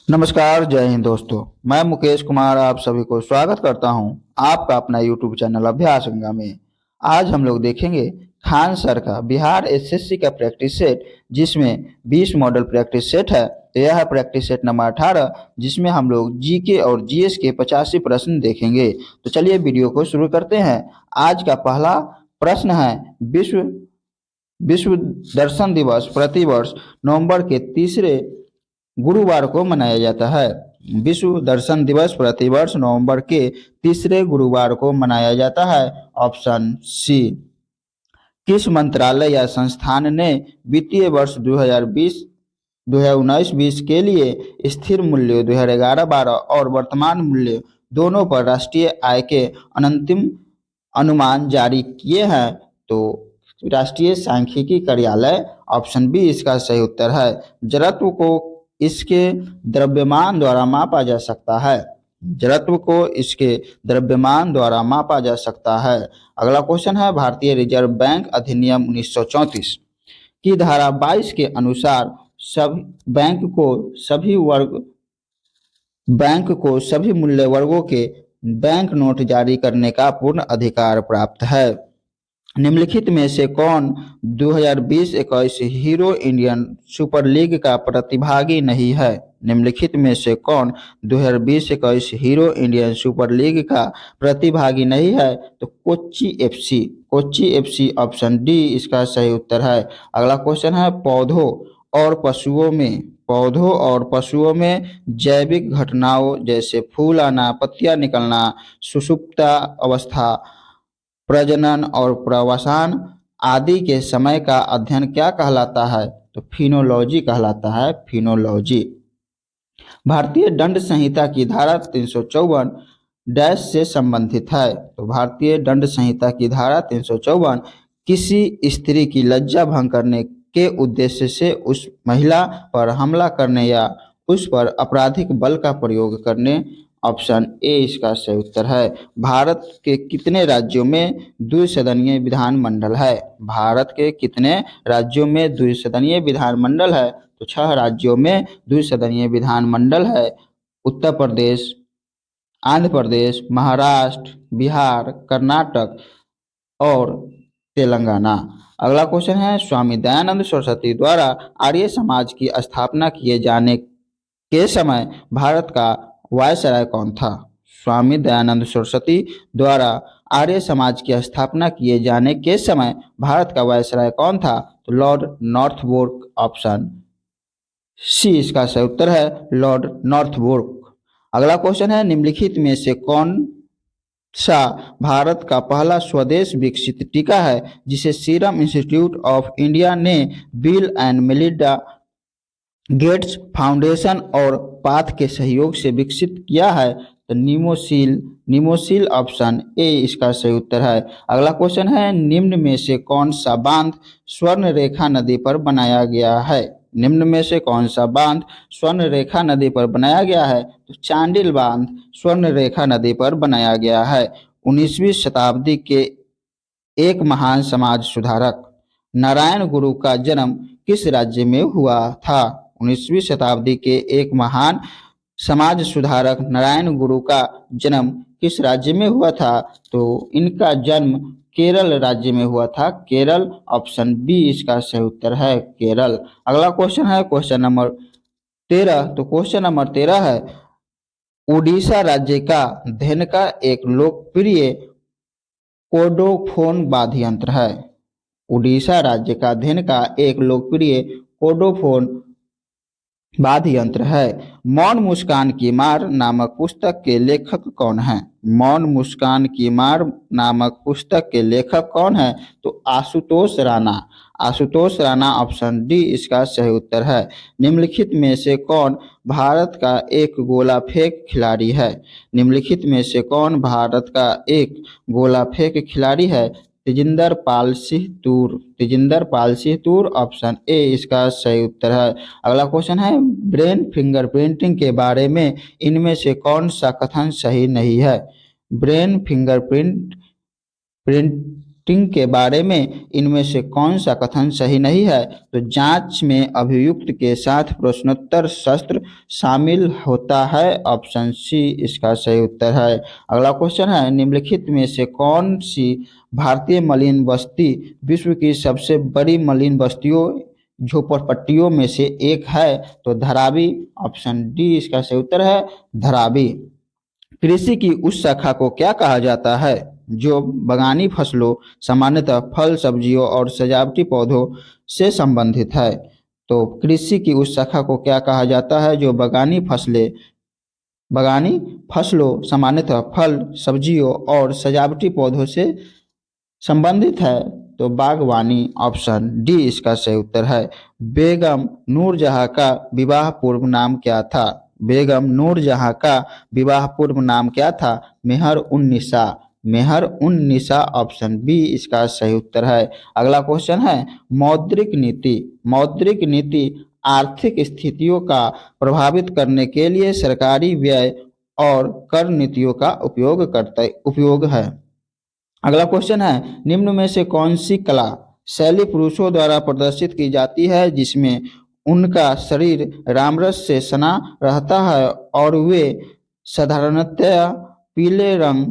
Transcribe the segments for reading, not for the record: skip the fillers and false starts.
नमस्कार, जय हिंद दोस्तों। मैं मुकेश कुमार आप सभी को स्वागत करता हूं आपका अपना यूट्यूब चैनल अभ्यास गंगा में। आज हम लोग देखेंगे खान सर का बिहार एसएससी का प्रैक्टिस सेट, जिसमें 20 मॉडल प्रैक्टिस सेट है। तो यह है प्रैक्टिस सेट नंबर 18, जिसमें हम लोग जीके और जीएस के 85 प्रश्न देखेंगे। तो चलिए वीडियो को शुरू करते हैं। आज का पहला प्रश्न है, विश्व विश्व दर्शन दिवस प्रतिवर्ष नवंबर के तीसरे गुरुवार को मनाया जाता है। विश्व दर्शन दिवस प्रतिवर्ष नवंबर के तीसरे गुरुवार को मनाया जाता है। Option C. किस मंत्रालय या संस्थान ने वित्तीय वर्ष 2019-20 के लिए स्थिर मूल्य 2011-12 और वर्तमान मूल्य दोनों पर राष्ट्रीय आय के अंतिम अनुमान जारी किए हैं? तो राष्ट्रीय सांख्यिकी कार्यालय, ऑप्शन बी इसका सही उत्तर है। जड़त्व को इसके द्रव्यमान द्वारा मापा जा सकता है। जड़त्व को इसके द्रव्यमान द्वारा मापा जा सकता है। अगला क्वेश्चन है, भारतीय रिजर्व बैंक अधिनियम 1934 की धारा 22 के अनुसार बैंक को सभी मूल्य वर्गों के बैंक नोट जारी करने का पूर्ण अधिकार प्राप्त है। निम्नलिखित में से कौन 2020-21 हीरो इंडियन सुपर लीग का प्रतिभागी नहीं है? निम्नलिखित में से कौन 2020-21 हीरो इंडियन सुपर लीग का प्रतिभागी नहीं है? तो कोच्चि एफसी ऑप्शन डी इसका सही उत्तर है। अगला क्वेश्चन है, पौधों और पशुओं में जैविक घटनाओं जैसे फूल आना, पत्तियां निकलना, सुषुप्ता अवस्था, प्रजनन और प्रवसन आदि के समय का अध्ययन क्या कहलाता है? तो फिनोलॉजी कहलाता है, फिनोलॉजी। भारतीय दंड संहिता की धारा 354 डैश से संबंधित है। तो भारतीय दंड संहिता की धारा 354 किसी स्त्री की लज्जा भंग करने के उद्देश्य से उस महिला पर हमला करने या उस पर आपराधिक बल का प्रयोग करने, ऑप्शन ए इसका सही उत्तर है। भारत के कितने राज्यों में द्विसदनीय विधानमंडल है? भारत के कितने राज्यों में द्विसदनीय विधानमंडल है? तो 6 राज्यों में द्विसदनीय विधानमंडल है। उत्तर प्रदेश, आंध्र प्रदेश, महाराष्ट्र, बिहार, कर्नाटक और तेलंगाना। अगला क्वेश्चन है, स्वामी दयानंद सरस्वती द्वारा आर्य समाज की स्थापना किए जाने के समय भारत का वायसराय कौन था? स्वामी दयानंद सरस्वती द्वारा आर्य समाज की स्थापना किए जाने के समय भारत का वायसराय कौन था? तो लॉर्ड नॉर्थब्रोक, ऑप्शन सी इसका सही उत्तर है, लॉर्ड नॉर्थब्रोक। अगला क्वेश्चन है, निम्नलिखित में से कौन सा भारत का पहला स्वदेश विकसित टीका है जिसे सीरम इंस्टीट्यूट ऑफ इंडिया ने bill and Melinda Gates foundation और पाथ के सहयोग से विकसित किया है? तो निमोसिल ऑप्शन ए इसका सही उत्तर है। अगला क्वेश्चन है, निम्न में से कौन सा बांध स्वर्ण रेखा नदी पर बनाया गया है? निम्न में से कौन सा बांध स्वर्ण रेखा नदी पर बनाया गया है? तो चांडिल बांध स्वर्ण रेखा नदी पर बनाया गया है। 19वीं शताब्दी के एक महान समाज सुधारक नारायण गुरु का जन्म किस राज्य में हुआ था? 19वीं शताब्दी के एक महान समाज सुधारक नारायण गुरु का जन्म किस राज्य में हुआ था? तो इनका जन्म केरल राज्य में हुआ था, केरल। ऑप्शन बी इसका सही उत्तर है, केरल। अगला क्वेश्चन है क्वेश्चन नंबर 13। तो क्वेश्चन नंबर 13 है, उड़ीसा राज्य का धेनुका एक लोकप्रिय कोडोफोन वाद्य यंत्र है। उड़ीसा राज्य का धेनुका एक लोकप्रिय कोडोफोन वाद्य यंत्र है। मौन मुस्कान की मार नामक पुस्तक के लेखक कौन है? मौन मुस्कान की मार नामक पुस्तक के लेखक कौन है? तो आशुतोष राणा। आशुतोष राणा ऑप्शन डी इसका सही उत्तर है। निम्नलिखित में से कौन भारत का एक गोला फेंक खिलाड़ी है? निम्नलिखित में से कौन भारत का एक गोला फेंक खिलाड़ी है? तेजिंदर पाल सिंह तूर, ऑप्शन ए इसका सही उत्तर है। अगला क्वेश्चन है, ब्रेन फिंगरप्रिंटिंग के बारे में इनमें से कौन सा कथन सही नहीं है? ब्रेन फिंगरप्रिंट के बारे में इनमें से कौन सा कथन सही नहीं है? तो जांच में अभियुक्त के साथ प्रश्नोत्तर सत्र शामिल होता है। ऑप्शन सी इसका सही उत्तर है। अगला क्वेश्चन है, निम्नलिखित में से कौन सी भारतीय मलिन बस्ती विश्व की सबसे बड़ी मलिन बस्तियों झोपड़पट्टियों में से एक है? तो धारावी। ऑप्शन डी इसका सही उत्तर है, धारावी। कृषि की उस शाखा को क्या कहा जाता है जो बागानी फसलों, सामान्यतः फल, सब्जियों और सजावटी पौधों से संबंधित है? तो कृषि की उस शाखा को क्या कहा जाता है जो बागानी फसलों, सामान्यतः फल, सब्जियों और सजावटी पौधों से संबंधित है? तो बागवानी। ऑप्शन डी इसका सही उत्तर है। बेगम नूरजहां का विवाह पूर्व नाम क्या था? बेगम नूरजहां का विवाह पूर्व नाम क्या था? मेहर उन निसा। मेहर उन निसा। ऑप्शन बी इसका सही उत्तर है। अगला क्वेश्चन है, मौद्रिक नीति। मौद्रिक नीति आर्थिक स्थितियों का प्रभावित करने के लिए सरकारी व्यय और कर नीतियों का उपयोग है। अगला क्वेश्चन है, निम्न में से कौन सी कला शैली पुरुषों द्वारा प्रदर्शित की जाती है जिसमें उनका शरीर रामरस से सना रहता है और वे साधारणतया पीले रंग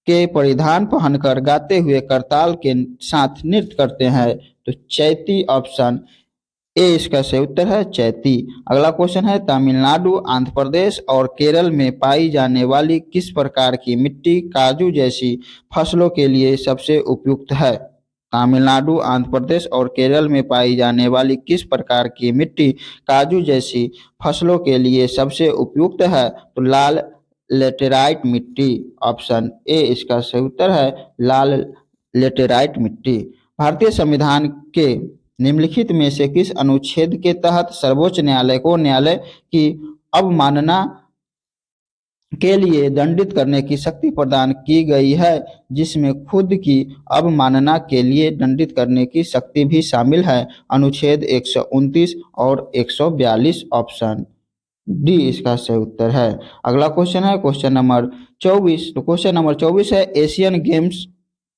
के परिधान पहनकर गाते हुए करताल के साथ नृत्य करते हैं? तो चैती। ऑप्शन ए इसका सही उत्तर है, चैती। अगला क्वेश्चन है, तमिलनाडु, आंध्र प्रदेश और केरल में पाई जाने वाली किस प्रकार की मिट्टी काजू जैसी फसलों के लिए सबसे उपयुक्त है? तमिलनाडु, आंध्र प्रदेश और केरल में पाई जाने वाली किस प्रकार की मिट्टी काजू जैसी फसलों के लिए सबसे उपयुक्त है? तो लाल लेटेराइट मिट्टी। ऑप्शन ए इसका सही उत्तर है, लाल लेटेराइट मिट्टी। भारतीय संविधान के निम्नलिखित में से किस अनुच्छेद के तहत सर्वोच्च न्यायालय को न्यायालय की अवमानना के लिए दंडित करने की शक्ति प्रदान की गई है, जिसमें खुद की अवमानना के लिए दंडित करने की शक्ति भी शामिल है? अनुच्छेद 129 और 142। ऑप्शन डी इसका सही उत्तर है। अगला क्वेश्चन है क्वेश्चन नंबर 24। तो क्वेश्चन नंबर 24 है,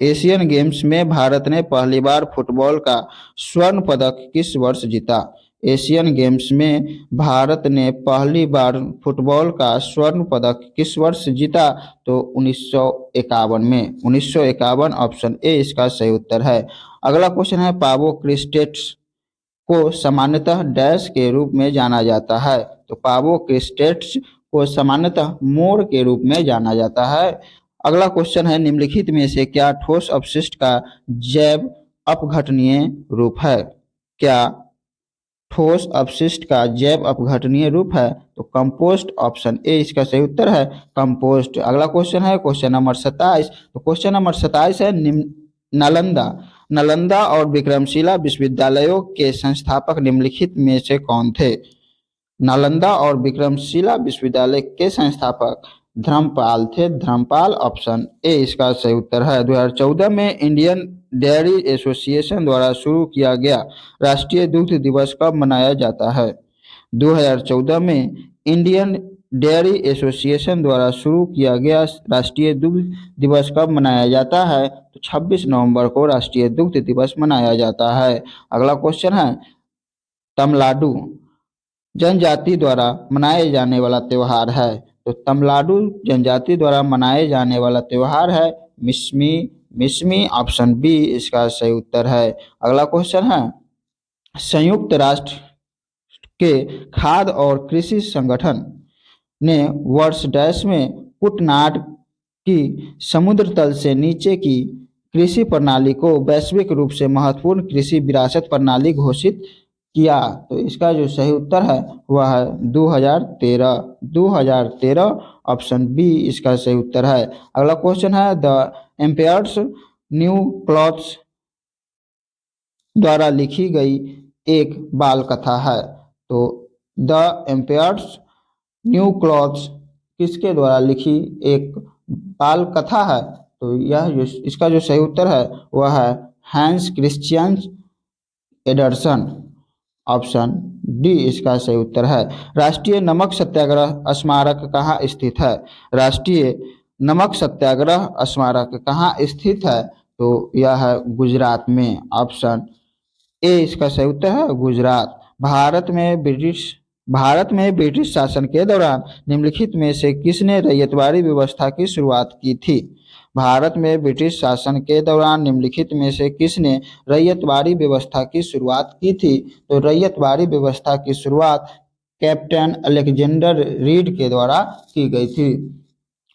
एशियन गेम्स में भारत ने पहली बार फुटबॉल का स्वर्ण पदक किस वर्ष जीता? एशियन गेम्स में भारत ने पहली बार फुटबॉल का स्वर्ण पदक किस वर्ष जीता? तो 1951 में। 1951। ऑप्शन ए इसका सही उत्तर है। अगला क्वेश्चन है, पावो क्रिस्टेट्स को सामान्यतः डैश के रूप में जाना जाता है? तो पावो क्रिस्टेट्स को सामान्यतः मोर के रूप में जाना जाता है। अगला क्वेश्चन है, निम्नलिखित में से क्या ठोस अपशिष्ट का जैव अपघटनीय रूप है? क्या ठोस अपशिष्ट का जैव अपघटनीय रूप है? तो कंपोस्ट। ऑप्शन ए इसका सही उत्तर है, कंपोस्ट। अगला क्वेश्चन है क्वेश्चन नंबर 27। तो क्वेश्चन नंबर 27 है, नालंदा और विक्रमशिला विश्वविद्यालयों के संस्थापक निम्नलिखित में से कौन थे? नालंदा और विक्रमशिला विश्वविद्यालय के संस्थापक धर्मपाल थे, धर्मपाल। ऑप्शन ए इसका सही उत्तर है। 2014 में इंडियन डेयरी एसोसिएशन द्वारा शुरू किया गया राष्ट्रीय दुग्ध दिवस कब मनाया जाता है? 2014 में इंडियन डेयरी एसोसिएशन द्वारा शुरू किया गया राष्ट्रीय दुग्ध दिवस कब मनाया जाता है? तो 26 नवंबर को राष्ट्रीय दुग्ध दिवस मनाया जाता है। अगला क्वेश्चन है, तमिलनाडु जनजाति द्वारा मनाए जाने वाला त्योहार है? तो तमिलनाडु जनजाति द्वारा मनाए जाने वाला त्योहार है मिस्मी। मिस्मी। ऑप्शन बी इसका सही उत्तर है। अगला क्वेश्चन है, संयुक्त राष्ट्र के खाद्य और कृषि संगठन ने वर्ष डैश में कुटनाड की समुद्र तल से नीचे की कृषि प्रणाली को वैश्विक रूप से महत्वपूर्ण कृषि विरासत प्रणाली घोषित किया? तो इसका जो सही उत्तर है वह है 2013। 2013। ऑप्शन बी इसका सही उत्तर है। अगला क्वेश्चन है, द एम्पायर्स न्यू क्लॉथ्स द्वारा लिखी गई एक बाल कथा है? तो द एम्पायर्स न्यू क्लॉथ्स किसके द्वारा लिखी एक बाल कथा है? तो यह जो इसका जो सही उत्तर है वह है Hans Christian Anderson. Option D इसका सही उत्तर है। राष्ट्रीय नमक सत्याग्रह स्मारक कहाँ स्थित है? राष्ट्रीय नमक सत्याग्रह स्मारक कहाँ स्थित है? तो यह है गुजरात में। ऑप्शन ए इसका सही उत्तर है गुजरात। भारत में ब्रिटिश शासन के दौरान निम्नलिखित में से किसने रैयतवाड़ी व्यवस्था की शुरुआत की थी? भारत में ब्रिटिश शासन के दौरान निम्नलिखित में से किसने रैयतवाड़ी व्यवस्था की शुरुआत की थी? तो रैयतवाड़ी व्यवस्था की शुरुआत कैप्टन अलेक्जेंडर रीड के द्वारा की गई थी।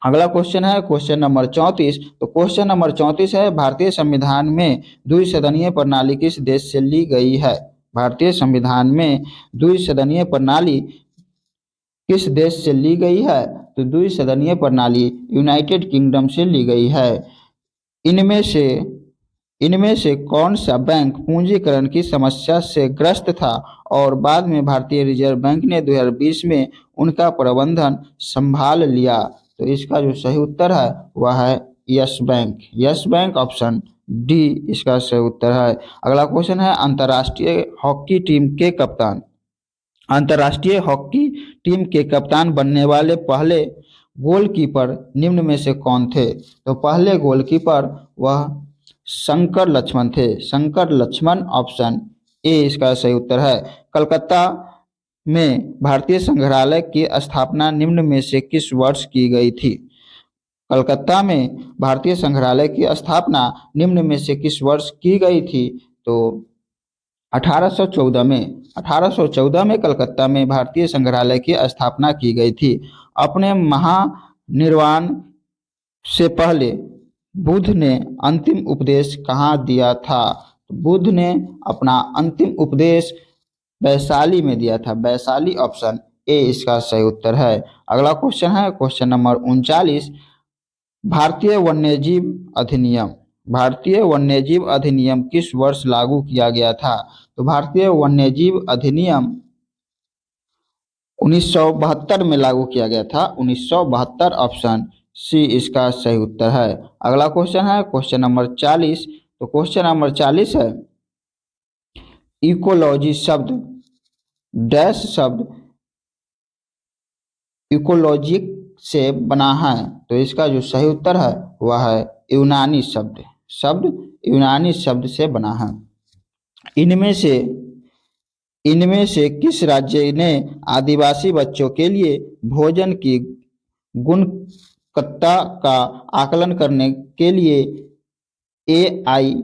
अगला क्वेश्चन है क्वेश्चन नंबर 34। तो क्वेश्चन नंबर 34 है भारतीय संविधान में द्विसदनीय प्रणाली किस देश से ली गई है? भारतीय संविधान में द्विसदनीय प्रणाली किस देश से ली गई है? तो द्विसदनीय प्रणाली यूनाइटेड किंगडम से ली गई है। इनमें से इनमें से कौन सा बैंक पूंजीकरण की समस्या से ग्रस्त था और बाद में भारतीय रिजर्व बैंक ने 2020 में उनका प्रबंधन संभाल लिया? तो इसका जो सही उत्तर है वह है yes bank. Yes bank option D इसका सही उत्तर है। अगला क्वेश्चन है अंतर्राष्ट्रीय हॉकी टीम के कप्तान बनने वाले पहले गोलकीपर निम्न में से कौन थे? तो पहले गोलकीपर वह शंकर लक्ष्मण थे। शंकर लक्ष्मण ऑप्शन ए इसका सही उत्तर है। कलकत्ता में भारतीय संग्रहालय की स्थापना निम्न में से किस वर्ष की गई थी? कलकत्ता में भारतीय संग्रहालय की स्थापना निम्न में से किस वर्ष की गई थी? तो 1814 में कलकत्ता में भारतीय संग्रहालय की स्थापना की गई थी। अपने महानिर्वाण से पहले बुद्ध ने अंतिम उपदेश कहाँ दिया था? बुद्ध ने अपना अंतिम उपदेश वैशाली में दिया था। वैशाली ऑप्शन ए इसका सही उत्तर है। अगला क्वेश्चन है क्वेश्चन नंबर 39। भारतीय वन्यजीव अधिनियम किस वर्ष लागू किया गया था? तो भारतीय वन्यजीव अधिनियम 1972 में लागू किया गया था। 1972 ऑप्शन सी इसका सही उत्तर है। अगला क्वेश्चन है क्वेश्चन नंबर 40। तो क्वेश्चन नंबर 40 है इकोलॉजी शब्द इकोलॉजिक से बना है। तो इसका जो सही उत्तर है वह है यूनानी यूनानी शब्द से बना है। इनमें से किस राज्य ने आदिवासी बच्चों के लिए भोजन की गुणवत्ता का आकलन करने के लिए एआई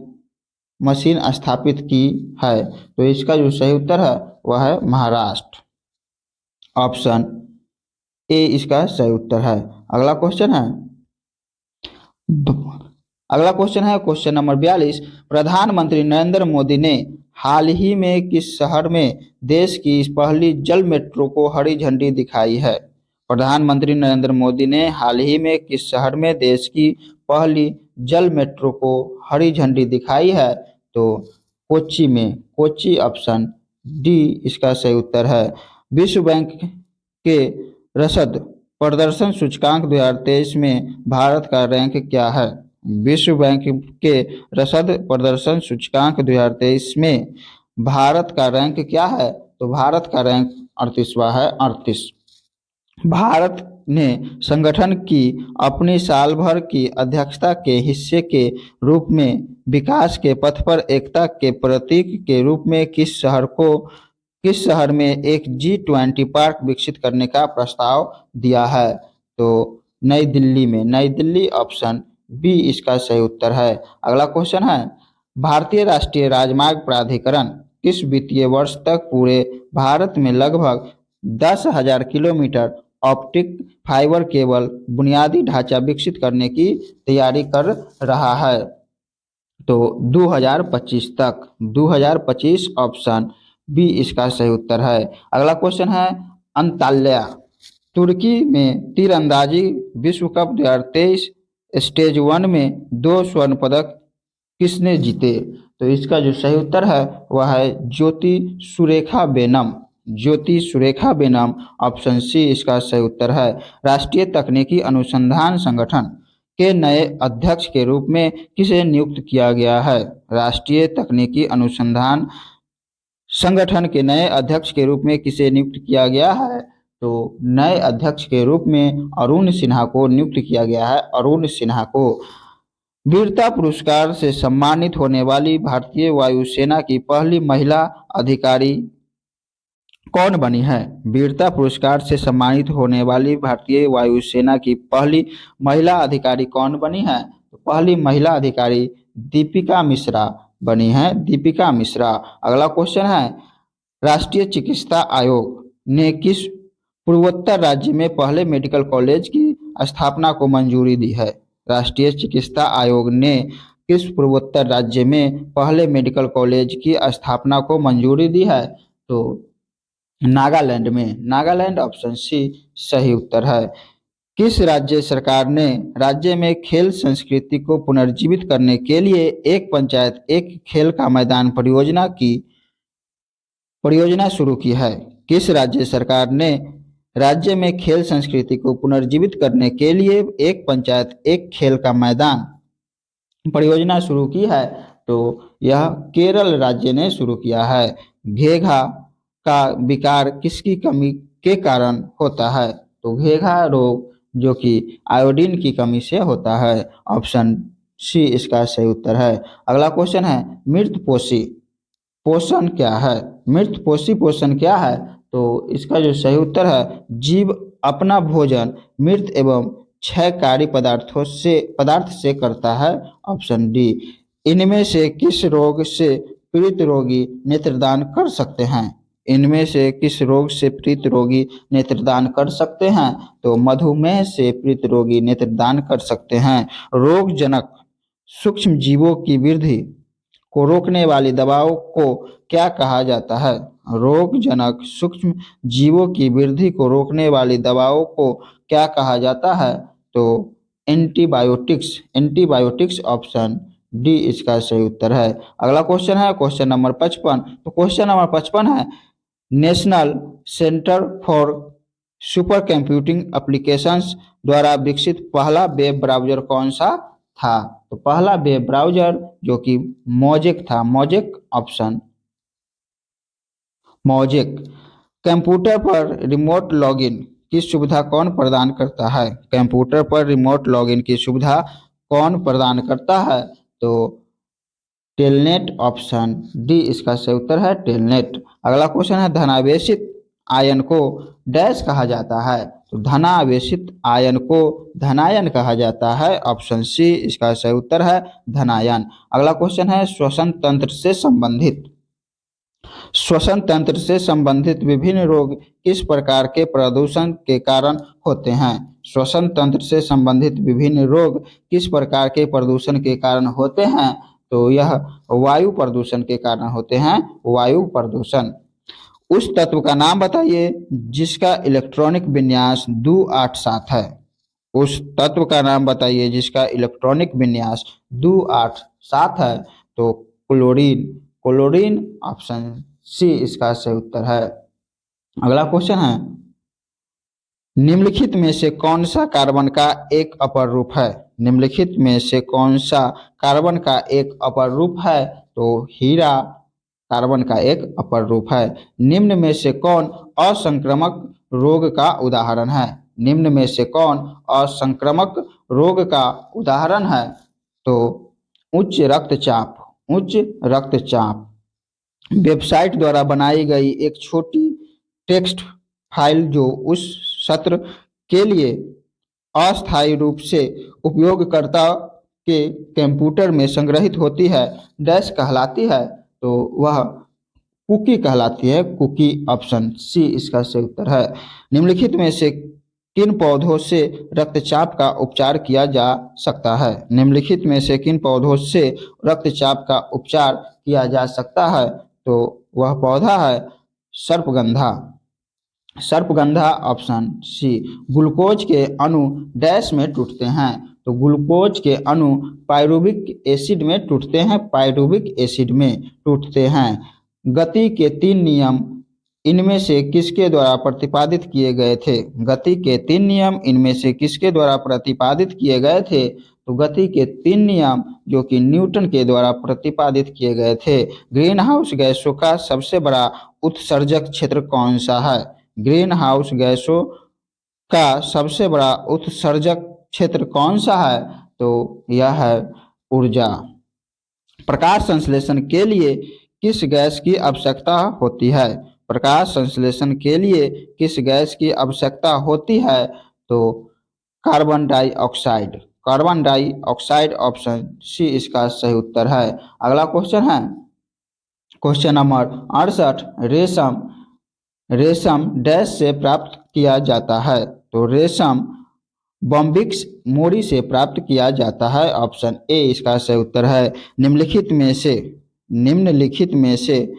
मशीन स्थापित की है? तो इसका जो सही उत्तर है वह है महाराष्ट्र। ऑप्शन ए इसका सही उत्तर है। अगला क्वेश्चन है क्वेश्चन नंबर 42। प्रधानमंत्री नरेंद्र मोदी ने हाल ही में किस शहर में देश की पहली जल मेट्रो को हरी झंडी दिखाई है? प्रधानमंत्री नरेंद्र मोदी ने हाल ही में किस शहर में देश की पहली जल मेट्रो को हरी झंडी दिखाई है? तो कोच्चि में। कोच्चि ऑप्शन डी इसका सही उत्तर है। विश्व बैंक के रसद प्रदर्शन सूचकांक 2023 में भारत का रैंक क्या है? विश्व बैंक के रसद प्रदर्शन सूचकांक 2023 में भारत का रैंक क्या है? तो भारत का रैंक 38वां है। 38। भारत ने संगठन की अपनी साल भर की अध्यक्षता के हिस्से के रूप में विकास के पथ पर एकता के प्रतीक के रूप में किस शहर में एक G20 पार्क विकसित करने का प्रस्ताव दिया है? तो नई दिल्ली में। नई दिल्ली ऑप्शन बी इसका सही उत्तर है। अगला क्वेश्चन है भारतीय राष्ट्रीय राजमार्ग प्राधिकरण किस वित्तीय वर्ष तक पूरे भारत में लगभग 10,000 किलोमीटर ऑप्टिक फाइबर केबल बुनियादी ढांचा विकसित करने की तैयारी कर रहा है? तो 2025 तक। 2025 ऑप्शन बी इसका सही उत्तर है। अगला क्वेश्चन है अंताल्या तुर्की में तीरंदाजी विश्व कप 2023 स्टेज 1 में 2 स्वर्ण पदक किसने जीते? तो इसका जो सही उत्तर है वह है ज्योति सुरेखा बेनम ऑप्शन सी इसका सही उत्तर है। राष्ट्रीय तकनीकी अनुसंधान संगठन के नए अध्यक्ष के रूप में किसे नियुक्त किया गया है? राष्ट्रीय तकनीकी अनुसंधान संगठन के नए अध्यक्ष के रूप में किसे नियुक्त किया गया है? तो नए अध्यक्ष के रूप में अरुण सिन्हा को नियुक्त किया गया है। अरुण सिन्हा को। वीरता पुरस्कार से सम्मानित होने वाली भारतीय वायुसेना की पहली महिला अधिकारी कौन बनी है? वीरता पुरस्कार से सम्मानित होने वाली भारतीय वायुसेना की पहली महिला अधिकारी कौन बनी है? तो पहली महिला अधिकारी दीपिका मिश्रा बनी है, दीपिका मिश्रा। अगला क्वेश्चन है, राष्ट्रीय चिकित्सा आयोग ने किस पूर्वोत्तर राज्य में पहले मेडिकल कॉलेज की स्थापना को मंजूरी दी है? राष्ट्रीय चिकित्सा आयोग ने किस पूर्वोत्तर राज्य में पहले मेडिकल कॉलेज की स्थापना को मंजूरी दी है? तो नागालैंड में, नागालैंड ऑप्शन सी सही उत्तर है। किस राज्य सरकार ने राज्य में खेल संस्कृति को पुनर्जीवित करने के लिए एक पंचायत एक खेल का मैदान परियोजना शुरू की है? किस राज्य सरकार ने राज्य में खेल संस्कृति को पुनर्जीवित करने के लिए एक पंचायत एक खेल का मैदान परियोजना शुरू की है? तो यह केरल राज्य ने शुरू किया है। घेघा का विकार किसकी कमी के कारण होता है? तो घेघा रोग जो कि आयोडीन की कमी से होता है। ऑप्शन सी इसका सही उत्तर है। अगला क्वेश्चन है, मृतपोषी पोषण क्या है? मृतपोषी पोषण क्या है? तो इसका जो सही उत्तर है, जीव अपना भोजन मृत एवं क्षयकारी पदार्थ से करता है। Option D. इनमें से किस रोग से पीड़ित रोगी नेत्रदान कर सकते हैं? इनमें से किस रोग से पीड़ित रोगी नेत्रदान कर सकते हैं? तो मधुमेह से पीड़ित रोगी नेत्रदान कर सकते हैं। रोगजनक सूक्ष्म जीवों की वृद्धि को रोकने वाली दवाओं को क्या कहा जाता है? रोगजनक सूक्ष्म जीवों की वृद्धि को रोकने वाली दवाओं को क्या कहा जाता है? तो एंटीबायोटिक्स, एंटीबायोटिक्स ऑप्शन डी इसका सही उत्तर है। अगला क्वेश्चन है क्वेश्चन नंबर 55। तो क्वेश्चन नंबर 55 है, national centre for super computing applications द्वारा विकसित पहला वेब ब्राउज़र कौन सा था? तो पहला वेब ब्राउज़र जो कि मोजेक था, मोजेक ऑप्शन मोजेक। कंप्यूटर पर रिमोट लॉगिन की सुविधा कौन प्रदान करता है? कंप्यूटर पर रिमोट लॉगिन की सुविधा कौन प्रदान करता है? तो टेलनेट ऑप्शन डी इसका सही उत्तर है, टेलनेट। अगला क्वेश्चन है, धनावेशित आयन को डैश कहा जाता है? तो धनावेशित आयन को धनायन कहा जाता है। ऑप्शन सी इसका सही उत्तर है, धनायन। अगला क्वेश्चन है, श्वसन तंत्र से संबंधित विभिन्न रोग किस प्रकार के प्रदूषण के कारण होते हैं? श्वसन तंत्र से संबंधित विभिन्न रोग किस प्रकार के प्रदूषण के कारण होते हैं? तो यह वायु प्रदूषण के कारण होते हैं, वायु प्रदूषण। उस तत्व का नाम बताइए जिसका इलेक्ट्रॉनिक विन्यास 287 है। उस तत्व का नाम बताइए जिसका इलेक्ट्रॉनिक विन्यास 287 है। तो क्लोरीन, क्लोरीन ऑप्शन सी इसका सही उत्तर है। अगला क्वेश्चन है, निम्नलिखित में से कौन सा कार्बन का एक अपर रूप है? निम्नलिखित में से कौन सा कार्बन का एक अपर रूप है? तो हीरा कार्बन का एक अपर रूप है। निम्न में से कौन असंक्रामक रोग का उदाहरण है? निम्न में से कौन असंक्रामक रोग का उदाहरण है? तो उच्च रक्तचाप, उच्च रक्तचाप। वेबसाइट द्वारा बनाई गई एक छोटी टेक्स्ट फाइल जो उस सत्र के लिए अस्थायी रूप से उपयोगकर्ता के कंप्यूटर में संग्रहित होती है, डैश कहलाती है? तो वह कुकी कहलाती है, कुकी। ऑप्शन सी इसका सही उत्तर है। निम्नलिखित में से किन पौधों से रक्तचाप का उपचार किया जा सकता है? निम्नलिखित में से किन पौधों से रक्तचाप का उपचार किया जा सकता है? तो वह पौधा है सर्पगंधा, सर्पगंधा ऑप्शन सी। ग्लूकोज के अणु डैश में टूटते हैं? तो ग्लूकोज के अणु पायरुविक एसिड में टूटते हैं, पायरुविक एसिड में टूटते हैं। गति के 3 नियम इनमें से किसके द्वारा प्रतिपादित किए गए थे? गति के 3 नियम इनमें से किसके द्वारा प्रतिपादित किए गए थे? तो गति के 3 नियम जो कि न्यूटन के द्वारा प्रतिपादित किए गए थे। ग्रीन हाउस गैसों का सबसे बड़ा उत्सर्जक क्षेत्र कौन सा है? ग्रीन हाउस गैसों का सबसे बड़ा उत्सर्जक क्षेत्र कौन सा है? तो यह है ऊर्जा। प्रकाश संश्लेषण के लिए किस गैस की आवश्यकता होती है? प्रकाश संश्लेषण के लिए किस गैस की आवश्यकता होती है? तो carbon dioxide. Carbon dioxide option C इसका सही उत्तर है। अगला क्वेश्चन है क्वेश्चन नंबर 68। रेशम रेशम डैश से प्राप्त किया जाता है? तो रेशम बॉम्बिक्स मोरी से प्राप्त किया जाता है। ऑप्शन ए इसका सही उत्तर है। निम्नलिखित में से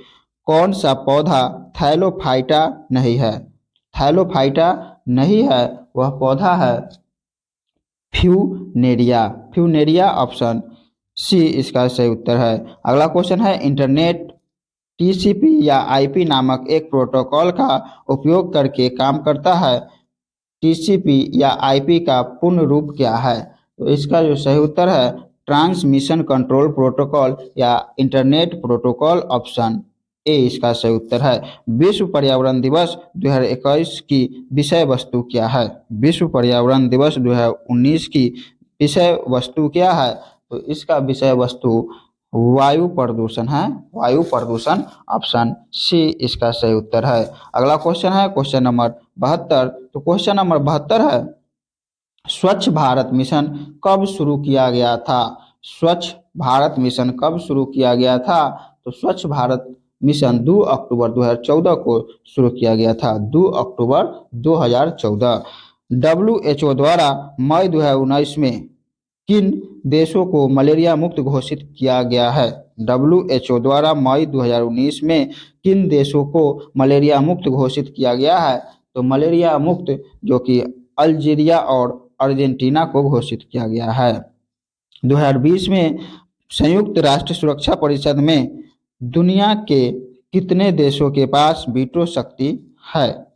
कौन सा पौधा थैलोफाइटा नहीं है? थैलोफाइटा नहीं है, वह पौधा है फ्यूनेरिया। फ्यूनेरिया ऑप्शन सी इसका सही उत्तर है। अगला क्वेश्चन है इंटरनेट टीसीपी या आईपी नामक एक प्रोटोकॉल का उपयोग करके काम करता है। टीसीपी या आईपी का पूर्ण रूप क्या है? तो इसका जो सही उत्तर है ट्रांसमिशन कंट्रोल प्रोटोकॉल या इंटरनेट प्रोटोकॉल। ऑप्शन ए इसका सही उत्तर है। विश्व पर्यावरण दिवस 2021 की विषय वस्तु क्या है? विश्व पर्यावरण दिवस 2019 की विषय वस्तु क्या है? तो इसका विषय वस्तु वायु प्रदूषण है। वायु प्रदूषण ऑप्शन सी इसका सही उत्तर है। अगला क्वेश्चन है क्वेश्चन नंबर 72। तो क्वेश्चन नंबर 72 है स्वच्छ भारत मिशन कब शुरू किया गया था? स्वच्छ भारत मिशन कब शुरू किया गया था? तो स्वच्छ भारत मिशन 2 अक्टूबर 2014 को शुरू किया गया था। 2 अक्टूबर 2014। WHO द्वारा मई 2019 में किन देशों को मलेरिया मुक्त घोषित किया गया है? WHO द्वारा मई 2019 में किन देशों को मलेरिया मुक्त घोषित किया गया है? तो मलेरिया मुक्त जो कि अल्जीरिया और अर्जेंटीना को घोषित किया गया है। 2020 में संयुक्त राष्ट्र सुरक्षा परिषद में दुनिया के कितने देशों के पास वीटो शक्ति है?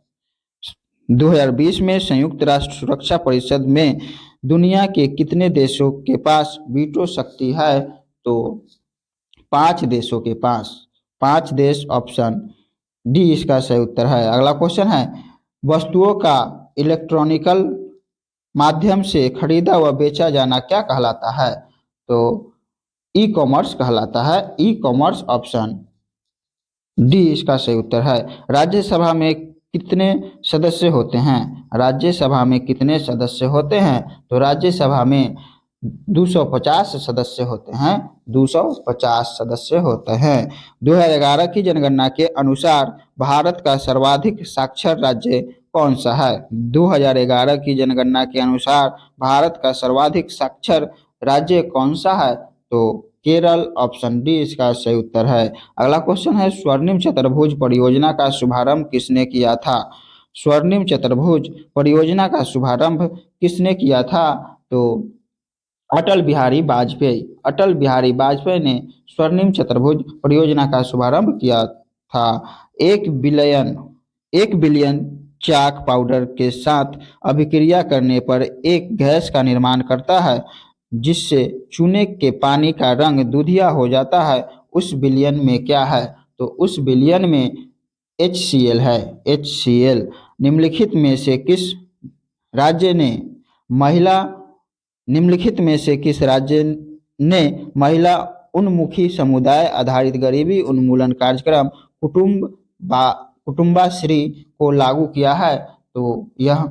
2020 में संयुक्त राष्ट्र सुरक्षा परिषद में दुनिया के कितने देशों के पास वीटो शक्ति है? तो 5 देशों के पास। 5 देश ऑप्शन डी इसका सही उत्तर है। अगला क्वेश्चन है वस्तुओं का इलेक्ट्रॉनिकल माध्यम से खरीदा व बेचा जाना क्या कहलाता है? तो ई कॉमर्स कहलाता है। ई कॉमर्स ऑप्शन डी इसका सही उत्तर है। राज्यसभा में कितने सदस्य होते हैं? राज्यसभा में कितने सदस्य होते हैं? तो राज्यसभा में 250 सदस्य होते हैं। 250 सदस्य होते हैं। 2011 की जनगणना के अनुसार भारत का सर्वाधिक साक्षर राज्य कौन सा है? 2011 की जनगणना के अनुसार भारत का सर्वाधिक साक्षर राज्य कौन सा है? तो केरल। ऑप्शन डी इसका सही उत्तर है। अगला क्वेश्चन है स्वर्णिम चतुर्भुज परियोजना का शुभारंभ किसने किया था? स्वर्णिम चतुर्भुज परियोजना का शुभारंभ किसने किया था? तो अटल बिहारी वाजपेयी। अटल बिहारी वाजपेयी ने स्वर्णिम चतुर्भुज परियोजना का शुभारंभ किया था। 1 बिलियन चाक पाउडर के साथ अभिक्रिया करने पर एक गैस का निर्माण करता है जिससे चूने के पानी का रंग दूधिया हो जाता है। उस विलयन में क्या है? तो उस विलयन में HCl है। HCl। निम्नलिखित में से किस राज्य ने महिला निम्नलिखित में से किस राज्य ने महिला उन्मुखी समुदाय आधारित गरीबी उन्मूलन कार्यक्रम कुटुंबाश्री को लागू किया है? तो यह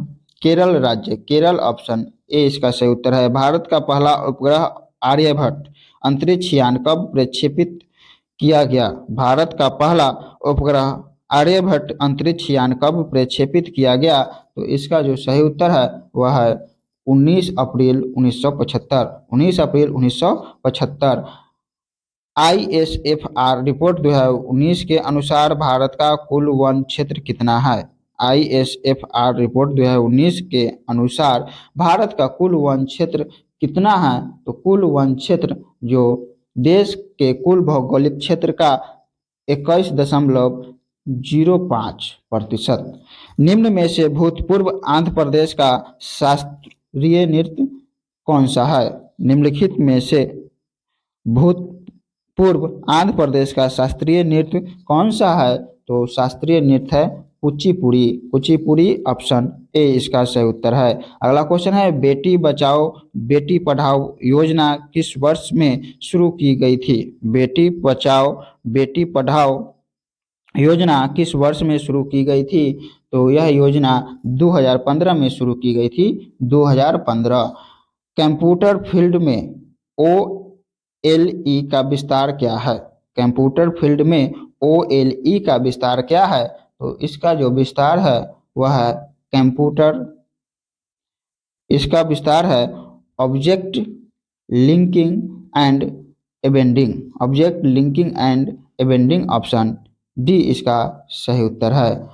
केरल राज्य। केरल ऑप्शन ए इसका सही उत्तर है। भारत का पहला उपग्रह आर्यभट्ट अंतरिक्ष यान कब प्रक्षेपित किया गया? भारत का पहला उपग्रह आर्यभट्ट अंतरिक्ष यान कब प्रक्षेपित किया गया? तो इसका जो सही उत्तर है वह है 19 अप्रैल 1975। 19 अप्रैल 1975। ISFR रिपोर्ट 2019 के अनुसार भारत का कुल वन क्षेत्र कितना है? ISFR रिपोर्ट 2019 के अनुसार भारत का कुल वन क्षेत्र कितना है? तो कुल वन क्षेत्र जो देश के कुल भौगोलिक क्षेत्र का 21.05%। निम्न में से भूतपूर्व आंध्र प्रदेश का शास्त्रीय नृत्य कौन सा है? निम्नलिखित में से भूतपूर्व आंध्र प्रदेश का शास्त्रीय नृत्य कौन सा है? तो शास्त्रीय नृत्य है कुचिपुड़ी, कुचिपुड़ी ऑप्शन ए इसका सही उत्तर है। अगला क्वेश्चन है, बेटी बचाओ बेटी पढ़ाओ योजना किस वर्ष में शुरू की गई थी? बेटी बचाओ बेटी पढ़ाओ योजना किस वर्ष में शुरू की गई थी? तो यह योजना 2015 में शुरू की गई थी, 2015। कंप्यूटर फील्ड में OLE का विस्तार क्या है? कंप्यूटर फील्ड में OLE का विस्तार क्या है? तो इसका जो विस्तार है वह है कंप्यूटर, इसका विस्तार है object linking and embedding, object linking and embedding, option D इसका सही उत्तर है।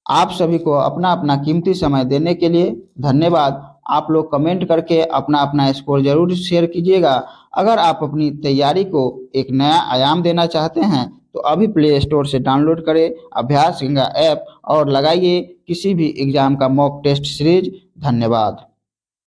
आप सभी को अपना अपना कीमती समय देने के लिए धन्यवाद। आप लोग कमेंट करके अपना अपना स्कोर जरूर शेयर कीजिएगा। अगर आप अपनी तैयारी को एक नया आयाम देना चाहते हैं तो अभी प्ले स्टोर से डाउनलोड करें अभ्यास गंगा ऐप और लगाइए किसी भी एग्जाम का मॉक टेस्ट सीरीज। धन्यवाद।